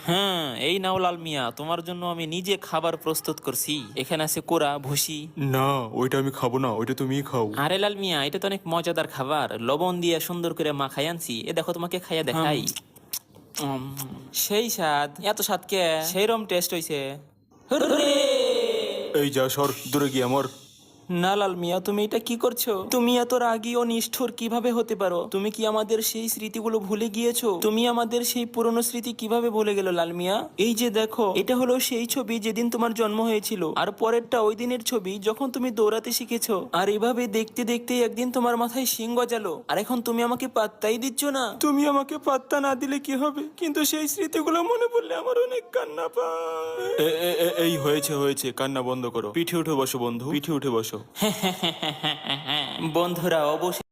হ্যাঁ, এই নাও লাল মিয়া, তোমার জন্য আমি নিজে খাবার প্রস্তুত করছি। এখানে আছে কোরা ভুসি। না, ওইটা আমি খাবো না, ওইটা তুমিই খাও। আরে লাল মিয়া, এটা তো অনেক মজাদার খাবার, লবণ দিয়ে সুন্দর করে মাখাই আনছি। এ দেখো, তোমাকে খাইয়া দেখাই। সেই স্বাদ, এত স্বাদ কে, সেই রকম টেস্ট হইছে। হুররে! এই যা, সর দূরে গিয়ে আমার। না লাল মিয়া, তুমি এটা কি করছো? তুমি এত রাগী ও নিষ্ঠুর কিভাবে হতে পারো? তুমি কি আমাদের সেই স্মৃতিগুলো ভুলে গিয়েছো? তুমি আমাদের সেই পুরনো স্মৃতি কিভাবে ভুলে গেল লাল মিয়া? এই যে দেখো, এটা হলো সেই ছবি যেদিন তোমার জন্ম হয়েছিল, আর পরেরটা ওই দিনের ছবি যখন তুমি দৌড়াতে শিখেছো। আর এভাবে দেখতে দেখতে একদিন তোমার মাথায় শিং গজালো, আর এখন তুমি আমাকে পাত্তাই দিচ্ছ না। তুমি আমাকে পাত্তা না দিলে কি হবে, কিন্তু সেই স্মৃতিগুলো মনে পড়লে আমার অনেক কান্না পায়। এই হয়েছে হয়েছে, কান্না বন্ধ করো। পিঠে উঠে বসো বন্ধু, পিঠে উঠে বসো। বন্ধুরা অবশ্যই